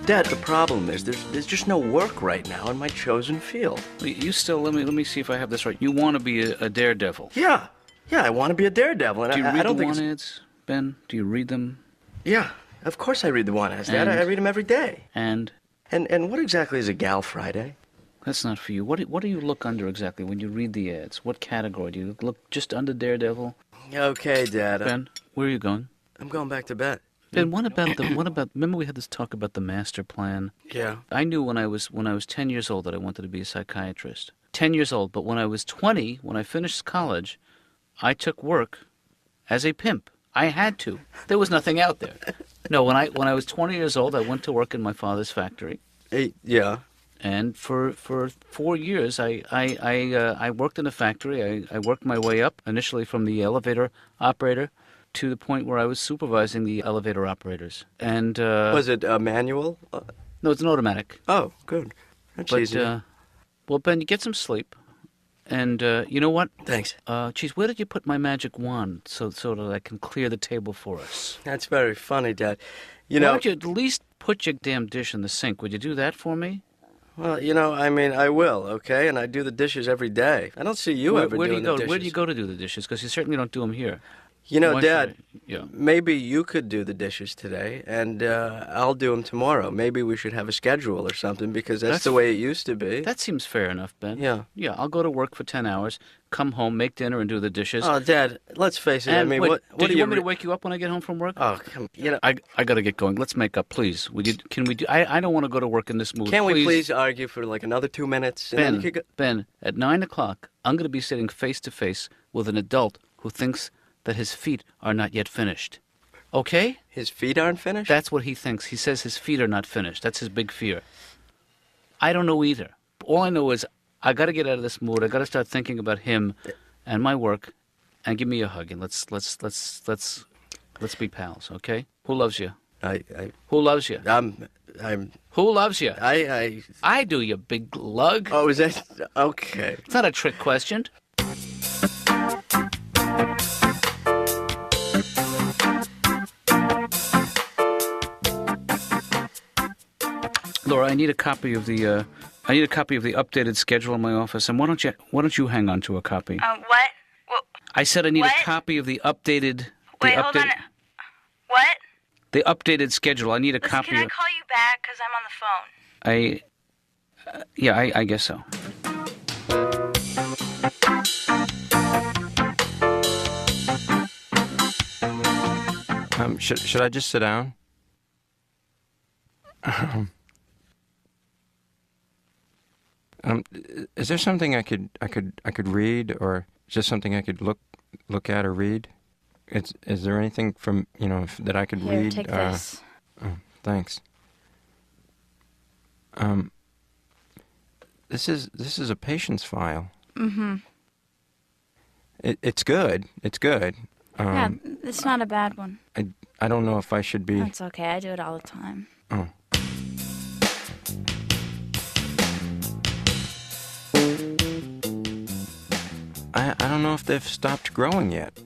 Dad, the problem is there's just no work right now in my chosen field. You still, let me see if I have this right. You want to be a daredevil. Yeah, I want to be a daredevil, and Do you I read don't the think want ads, Ben? Do you read them? Yeah, of course I read the want ads, Dad. I read them every day. And what exactly is a Gal Friday? that's not for you. What do you look under exactly when you read the ads? What category? Do you look just under daredevil? Okay, Dad. Ben, where are you going? I'm going back to bed. Ben, what about remember we had this talk about the master plan? Yeah. I knew when I was 10 years old that I wanted to be a psychiatrist. 10 years old, but when I was 20, when I finished college, I took work as a pimp. I had to. There was nothing out there. No, when I was 20 years old, I went to work in my father's factory. Yeah. And for 4 years, I worked in a factory. I worked my way up, initially from the elevator operator to the point where I was supervising the elevator operators. And Was it a manual? no, it's an automatic. Oh, good. That's easy. Well, Ben, you get some sleep. And you know what? Thanks. Geez, where did you put my magic wand so that I can clear the table for us? That's very funny, Dad. Why don't you at least put your damn dish in the sink? Would you do that for me? Well, I will, okay? And I do the dishes every day. I don't see you ever doing the dishes. Where do you go to do the dishes? Because you certainly don't do them here. Why Dad, yeah. maybe you could do the dishes today, and I'll do them tomorrow. Maybe we should have a schedule or something, because that's the way it used to be. That seems fair enough, Ben. Yeah. Yeah, I'll go to work for 10 hours, come home, make dinner, and do the dishes. Oh, Dad, let's face it. And wait, what do you want me to wake you up when I get home from work? Oh, come I got to get going. Let's make up, please. Can we do? I don't want to go to work in this mood. Can't we please argue for like another 2 minutes? And then you could go... Ben, at 9 o'clock, I'm going to be sitting face to face with an adult who thinks that his feet are not yet finished. Okay? His feet aren't finished? That's what he thinks. He says his feet are not finished. That's his big fear. I don't know either. All I know is I got to get out of this mood. I got to start thinking about him and my work, and give me a hug, and let's be pals, okay? Who loves you? Who loves you? Who loves you? I do, you big lug. Oh, is that okay? It's not a trick question. Laura, I need a copy of the updated schedule in my office, and why don't you hang on to a copy? What? Well, I said I need what? a copy of the updated. Wait, hold on. What? The updated schedule. I need a Listen, copy. Can I call you back? Because I'm on the phone. I guess so. Should I just sit down? Is there something I could read, or just something I could look at or read? Is there anything from that I could Here, read? take this. Oh, thanks. This is a patient's file. Mm-hmm. It's good. It's good. Yeah, it's not a bad one. I don't know if I should be. That's okay. I do it all the time. Oh. I don't know if they've stopped growing yet.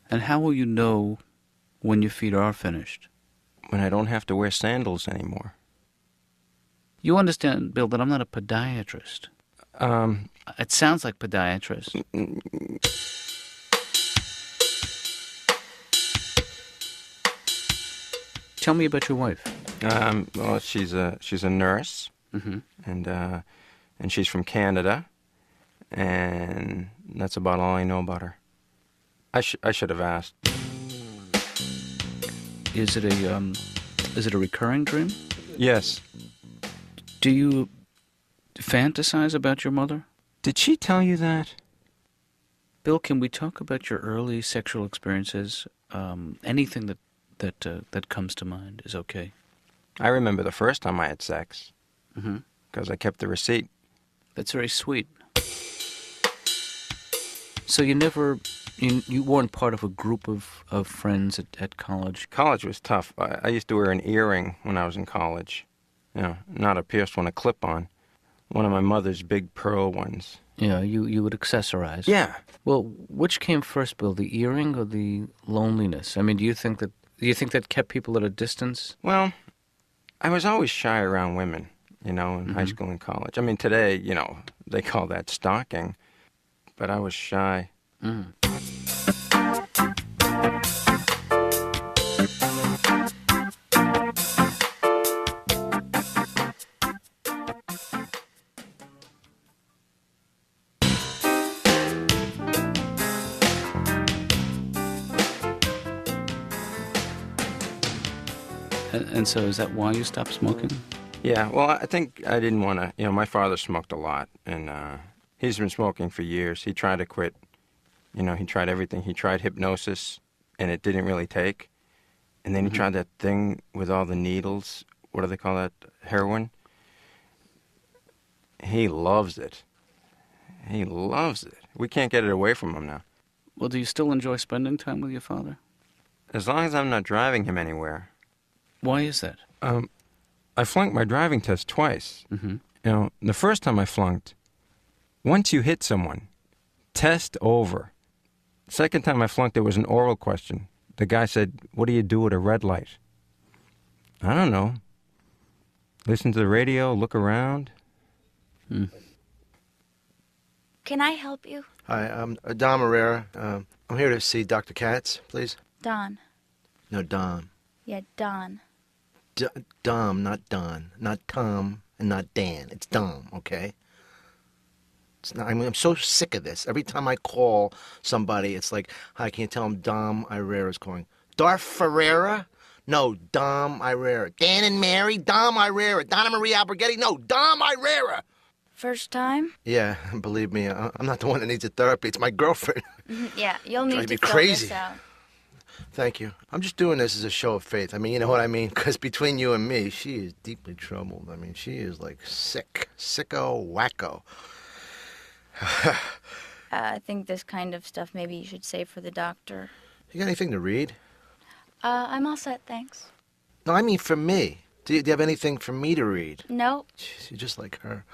And how will you know when your feet are finished? When I don't have to wear sandals anymore. You understand, Bill, that I'm not a podiatrist. It sounds like podiatrist. Tell me about your wife. Well, she's a nurse, and she's from Canada, and that's about all I know about her. I should have asked. Is it a recurring dream? Yes. Do you fantasize about your mother? Did she tell you that? Bill, can we talk about your early sexual experiences? Anything that comes to mind is okay. I remember the first time I had sex. Mm-hmm. Because I kept the receipt. That's very sweet. So you weren't part of a group of friends at college? College was tough. I used to wear an earring when I was in college. Not a pierced one, a clip-on. One of my mother's big pearl ones. Yeah, you would accessorize. Yeah. Well, which came first, Bill, the earring or the loneliness? I mean, do you think that kept people at a distance? Well, I was always shy around women, in high school and college. I mean, today, they call that stalking, but I was shy. Mm. And so is that why you stopped smoking? Yeah, well, I think I didn't want to, my father smoked a lot, and he's been smoking for years. He tried to quit, he tried everything. He tried hypnosis, and it didn't really take. And then he tried that thing with all the needles. What do they call that? Heroin? He loves it. He loves it. We can't get it away from him now. Well, do you still enjoy spending time with your father? As long as I'm not driving him anywhere. Why is that? I flunked my driving test twice. Mm-hmm. The first time I flunked, once you hit someone, test over. Second time I flunked, it was an oral question. The guy said, "What do you do at a red light?" I don't know. Listen to the radio, look around. Can I help you? Hi, I'm Don Herrera. I'm here to see Dr. Katz, please. Don. No, Dom. Yeah, Don. Dom, not Don. Not Tom and not Dan. It's Dom, okay? It's not, I'm so sick of this. Every time I call somebody, it's like, hi, can you tell them Dom Herrera's calling? Darth Ferreira? No, Dom Herrera. Dan and Mary? Dom Herrera. Donna Marie Alberghetti? No, Dom Herrera. First time? Yeah, believe me, I'm not the one that needs a therapy. It's my girlfriend. Yeah, you'll need Drive to me fill crazy. this out. Thank you. I'm just doing this as a show of faith. I mean, you know what I mean? Because between you and me, she is deeply troubled. I mean, she is like sick. Sicko, wacko. I think this kind of stuff maybe you should save for the doctor. You got anything to read? I'm all set, thanks. No, I mean for me. Do you have anything for me to read? Nope, Jeez, you're just like her.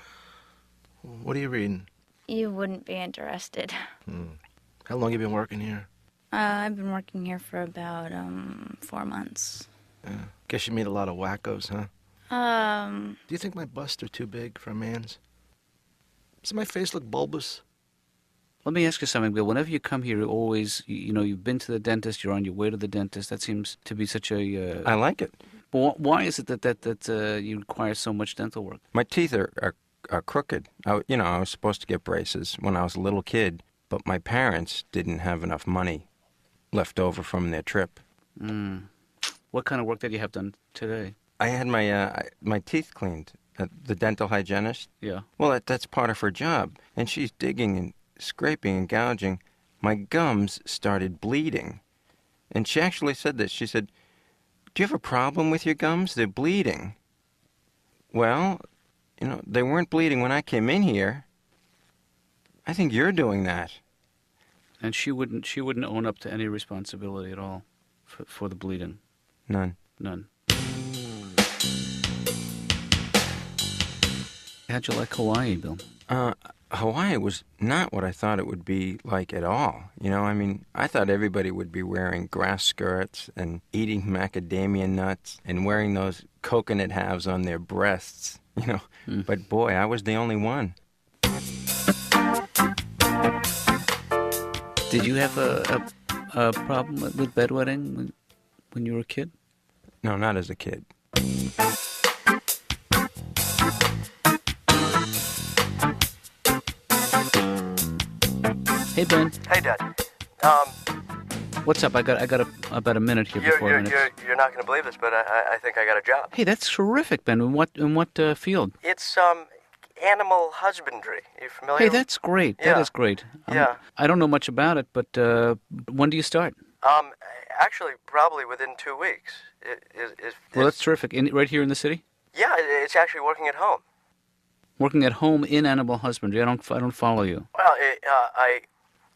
What are you reading? you wouldn't be interested. How long you been working here? I've been working here for about, 4 months. Guess you meet a lot of wackos, huh? Um, Do you think my busts are too big for a man's? Does my face look bulbous? Let me ask you something, Bill. Whenever you come here, you always, you've been to the dentist, you're on your way to the dentist. That seems to be such a... I like it. But why is it that you require so much dental work? My teeth are crooked. I was supposed to get braces when I was a little kid, but my parents didn't have enough money left over from their trip. What kind of work did you have done today? I had my teeth cleaned. The dental hygienist. Yeah. Well, that's part of her job, and she's digging and scraping and gouging. My gums started bleeding, and she actually said this. She said, "Do you have a problem with your gums? They're bleeding." Well, they weren't bleeding when I came in here. I think you're doing that. And she wouldn't own up to any responsibility at all for the bleeding. None. None. How'd you like Hawaii, Bill? Hawaii was not what I thought it would be like at all. I thought everybody would be wearing grass skirts and eating macadamia nuts and wearing those coconut halves on their breasts, But boy, I was the only one. Did you have a problem with bedwetting when you were a kid? No, not as a kid. Hey, Ben. Hey, Dad. What's up? I got about a minute here before minutes. You're not going to believe this, but I think I got a job. Hey, that's terrific, Ben. In what field? It's animal husbandry. Are you familiar? Hey, that's great. Yeah. That is great. Yeah. I don't know much about it, but when do you start? Actually, probably within 2 weeks. Well, that's terrific. Right here in the city? Yeah, it's actually working at home. Working at home in animal husbandry. I don't follow you. Well,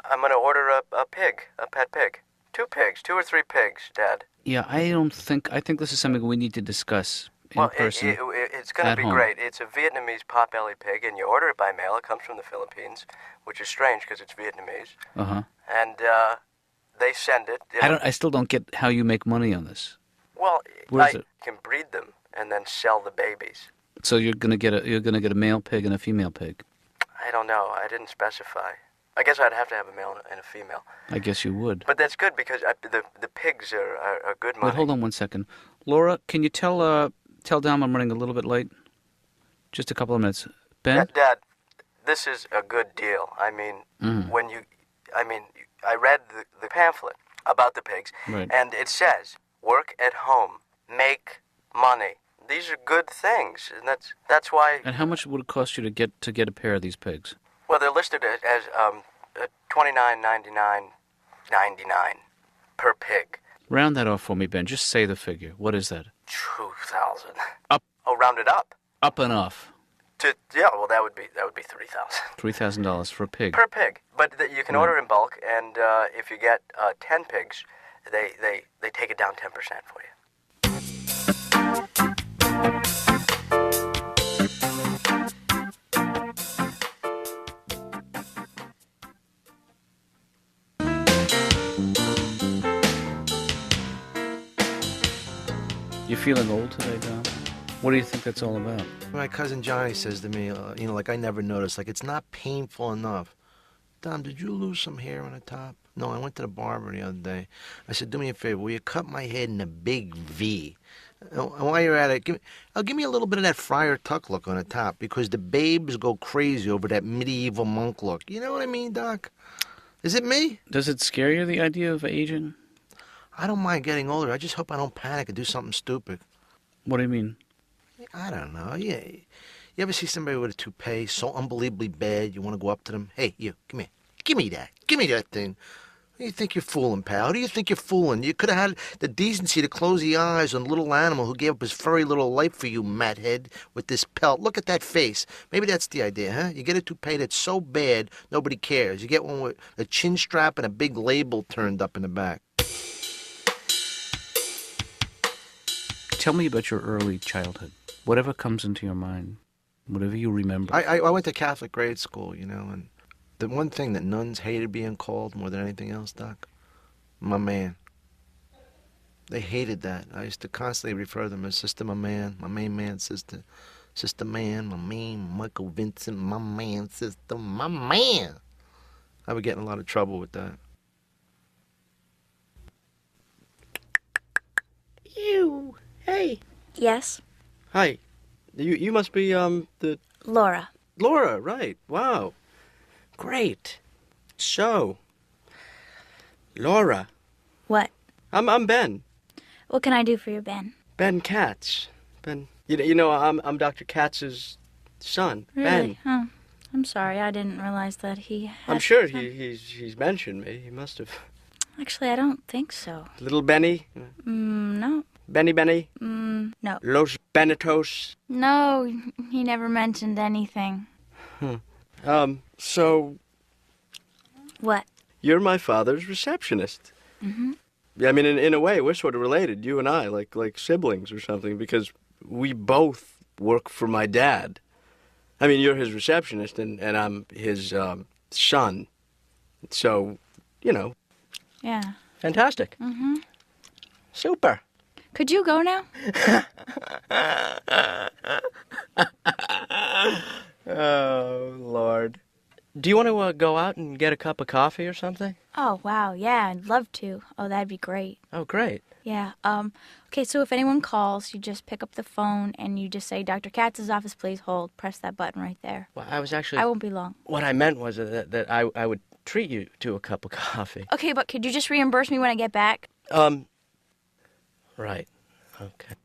I'm going to order a pig, a pet pig. 2 pigs, 2 or 3 pigs, Dad. Yeah, I think this is something we need to discuss in person. It's going to be home. great. It's a Vietnamese pot-bellied pig, and you order it by mail. It comes from the Philippines, which is strange because it's Vietnamese. Uh-huh. And they send it. I still don't get how you make money on this. Well, Where is I it? can breed them, and then sell the babies. So you're gonna get a male pig and a female pig. I don't know. I didn't specify. I guess I'd have to have a male and a female. I guess you would. But that's good because the pigs are good money. Wait, hold on one second. Laura, can you tell Dom I'm running a little bit late? Just a couple of minutes. Ben? Dad, this is a good deal. I mean, I read the pamphlet about the pigs, Right. and it says, work at home, make money. These are good things, and that's why. And how much would it cost you to get a pair of these pigs? Well, they're listed as $29.99 per pig. Round that off for me, Ben. Just say the figure. What is that? 2,000. Up. Oh, round it up. Up and off. Well, that would be 3,000 $3,000 for a pig. per pig. But you can order in bulk, and if you get 10 pigs, they take it down 10% for you. You feeling old today, Dom? What do you think that's all about? My cousin Johnny says to me, like I never noticed, like it's not painful enough. Dom, did you lose some hair on the top? No, I went to the barber the other day. I said, do me a favor, will you cut my head in a big V? And while you're at it, give me a little bit of that Friar Tuck look on the top, because the babes go crazy over that medieval monk look. You know what I mean, Doc? Is it me? Does it scare you, the idea of aging? I don't mind getting older. I just hope I don't panic and do something stupid. What do you mean? I don't know. Yeah. You ever see somebody with a toupee so unbelievably bad you want to go up to them? Hey, you, come here. Give me that. Give me that thing. Who do you think you're fooling, pal? Who do you think you're fooling? You could have had the decency to close the eyes on the little animal who gave up his furry little life for you, mathead, with this pelt. Look at that face. Maybe that's the idea, huh? You get a toupee that's so bad, nobody cares. You get one with a chin strap and a big label turned up in the back. Tell me about your early childhood. Whatever comes into your mind. Whatever you remember. I went to Catholic grade school, and the one thing that nuns hated being called more than anything else, Doc, my man. They hated that. I used to constantly refer to them as Sister My Man, my main man, Sister. Sister Man, my man, Michael Vincent, my man, Sister, my man. I would get in a lot of trouble with that. Ew. Hey. Yes? Hi. You must be the Laura. Laura, right? Wow. Great. So, Laura. What? I'm Ben. What can I do for you, Ben? Ben Katz. Ben. I'm Dr. Katz's son. Really? Ben. Oh, I'm sorry. I didn't realize that he had... I'm sure he's mentioned me. He must have. Actually, I don't think so. Little Benny. No. Benny. No. Los Benitos. No, he never mentioned anything. So What? you're my father's receptionist. Mm-hmm. I mean, in a way, we're sort of related, you and I, like siblings or something, because we both work for my dad. I mean, you're his receptionist, and I'm his son. So, Yeah. fantastic. Mm-hmm. Super. Could you go now? Oh, Lord. Do you want to go out and get a cup of coffee or something? Oh, wow. Yeah, I'd love to. Oh, that'd be great. Oh, great. Yeah. Okay, so if anyone calls, you just pick up the phone and you just say, Dr. Katz's office, please hold. Press that button right there. Well, I was actually... I won't be long. What I meant was that I would treat you to a cup of coffee. Okay, but could you just reimburse me when I get back? Right. Okay.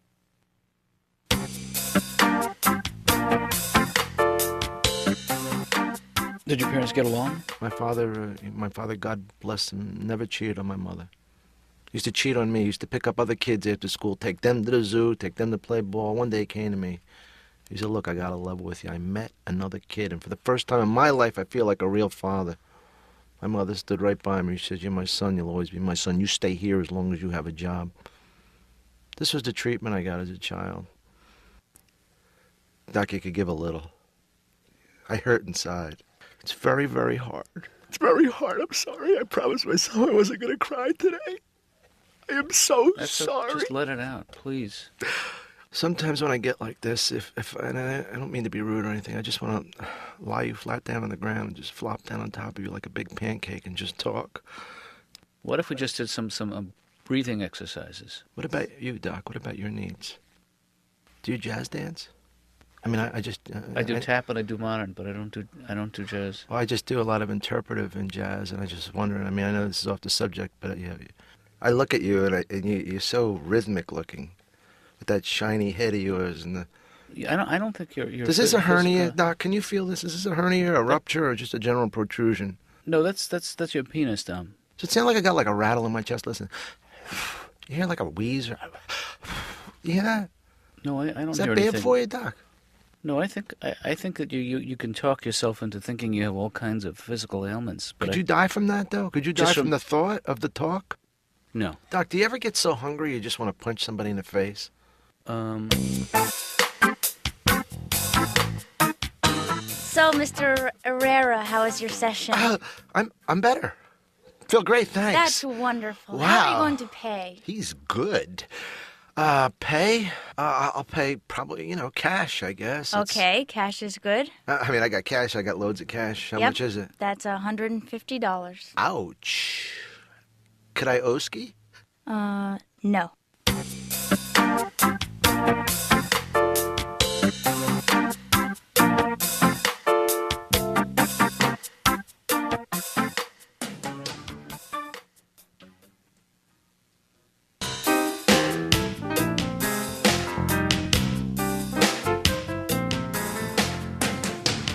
Did your parents get along? My father, God bless him, never cheated on my mother. He used to cheat on me. He used to pick up other kids after school, take them to the zoo, take them to play ball. One day he came to me. He said, look, I got to level with you. I met another kid, and for the first time in my life, I feel like a real father. My mother stood right by me. She said, you're my son. You'll always be my son. You stay here as long as you have a job. This was the treatment I got as a child. Doc, you could give a little. I hurt inside. It's very, very hard. It's very hard. I'm sorry. I promised myself I wasn't going to cry today. I am so sorry. Just let it out, please. Sometimes when I get like this, if and I don't mean to be rude or anything, I just want to lie you flat down on the ground and just flop down on top of you like a big pancake and just talk. What if we just did some breathing exercises? What about you, Doc? What about your needs? Do you jazz dance? I mean, I just... I do tap and I do modern, but I don't do jazz. Well, I just do a lot of interpretive in jazz, and I just wondering. I mean, I know this is off the subject, but yeah, I look at you, and you're so rhythmic looking, with that shiny head of yours, and the. I don't think you're. Is this a hernia, Doc? Can you feel this? Is this a hernia, a rupture, or just a general protrusion? No, that's your penis, Dom. Does it sound like I got like a rattle in my chest? Listen, you hear like a wheeze? Or... You hear that? No, I don't Is hear that bad anything. for you, Doc? No, I think that you can talk yourself into thinking you have all kinds of physical ailments. But Could you die from that, though? Could you die Just from from- the thought of the talk? No. Doc, do you ever get so hungry you just want to punch somebody in the face? So, Mr. Herrera, how was your session? I'm better. Feel great, thanks. That's wonderful. How are you Wow. going to pay? He's good. Pay? I'll pay probably, cash, I guess. Okay, cash is good. I mean, I got cash. I got loads of cash. How Yep. much is it? That's $150. Ouch. Could I oski? No.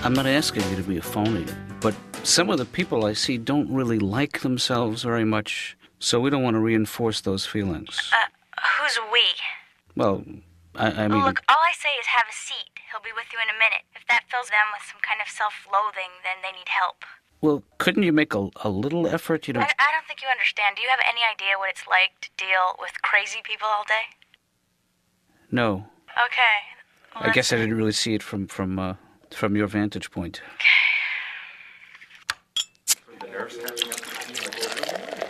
I'm not asking you to be a phony, but some of the people I see don't really like themselves very much, so we don't want to reinforce those feelings. Who's we? Well, I mean, Look, all I say is have a seat. He'll be with you in a minute. If that fills them with some kind of self-loathing, then they need help. well, couldn't you make a little effort? I don't think you understand. Do you have any idea what it's like to deal with crazy people all day? No. Okay. Well, I guess I didn't really see it from your vantage point.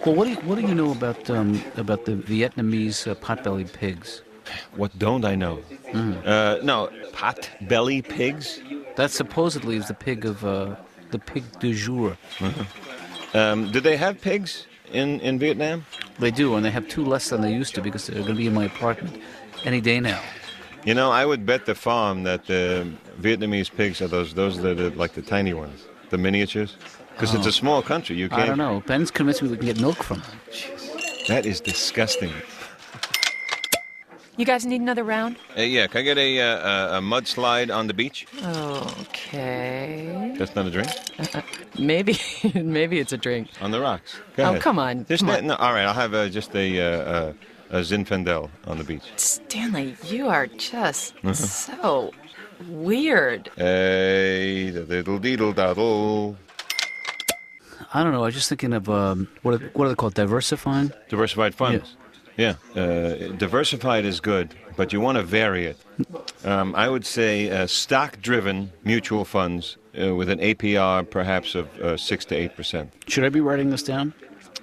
Well, what do you know about the Vietnamese pot-bellied pigs? What don't I know? No, pot-belly pigs? That supposedly is the pig of the pig du jour. Do they have pigs in Vietnam? They do, and they have two less than they used to because they're going to be in my apartment any day now. You know, I would bet the farm that the Vietnamese pigs are those that are like the tiny ones, the miniatures. Because it's a small country. You can't. I don't know. Ben's convinced me we can get milk from them. That is disgusting. You guys need another round? Yeah, can I get a mudslide on the beach? Okay. That's not a drink? Maybe it's a drink. On the rocks. Go Oh, ahead. come on, Just come that, on. No, all right, I'll have just a Zinfandel on the beach. Stanley, you are just so weird. Hey, the diddle deedle daddle. I don't know. I was just thinking of what are they called? Diversifying. Diversified funds. Yeah. Diversified is good, but you want to vary it. I would say stock-driven mutual funds with an APR perhaps of 6 to 8%. Should I be writing this down?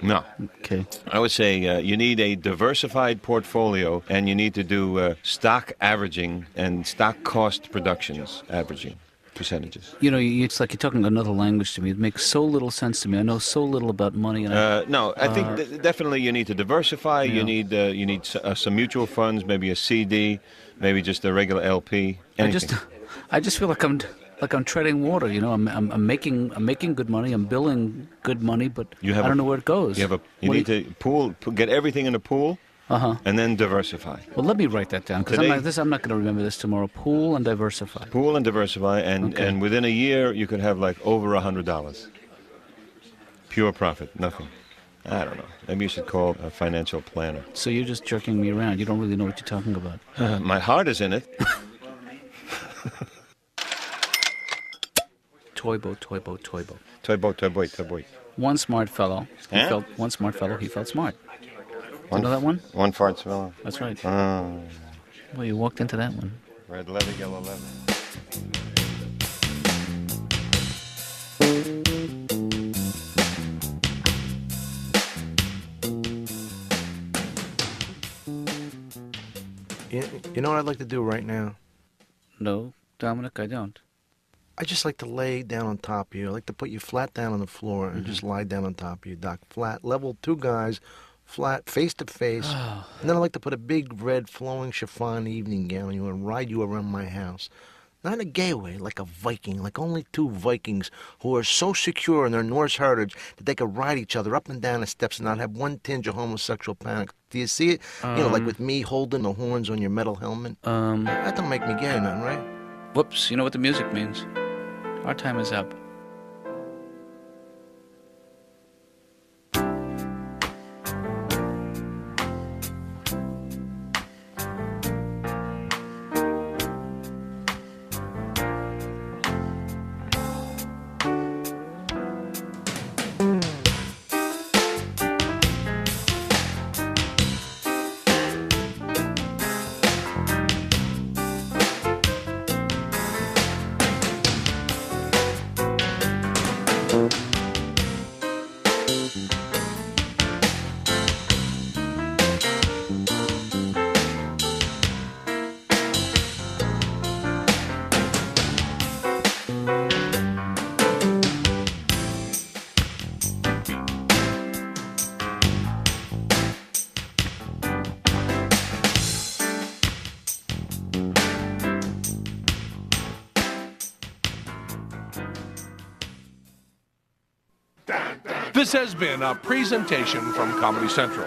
No. Okay. I would say you need a diversified portfolio, and you need to do stock averaging and stock cost productions averaging percentages. You know, it's like you're talking another language to me. It makes so little sense to me. I know so little about money. And No, I think definitely you need to diversify. Yeah. You need some mutual funds, maybe a CD, maybe just a regular LP. Anything. I just feel like I'm treading water. You know, I'm making good money. I'm billing good money, but I don't know where it goes. You need to get everything in a pool, and then diversify. Well, let me write that down because I'm not going to remember this tomorrow. Pool and diversify. Pool and diversify, and within a year you could have like over $100. Pure profit, nothing. I don't know. Maybe you should call a financial planner. So you're just jerking me around. You don't really know what you're talking about. My heart is in it. Toy boat, toy boat, toy boat. Toy boat, toy boat, toy boat. One smart fellow. He felt smart. You know that one? One fart swallow. That's right. Oh. Well, you walked into that one. Red leather, yellow leather. You know what I'd like to do right now? No, Dominic, I don't. I just like to lay down on top of you. I like to put you flat down on the floor and just lie down on top of you, Doc. Flat, level, two guys, flat, face to face. And then I like to put a big red flowing chiffon evening gown on you and ride you around my house. Not in a gay way, like a Viking, like only two Vikings who are so secure in their Norse heritage that they could ride each other up and down the steps and not have one tinge of homosexual panic. Do you see it? Like with me holding the horns on your metal helmet. That don't make me gay or nothing, right? Whoops, you know what the music means. Our time is up. This has been a presentation from Comedy Central.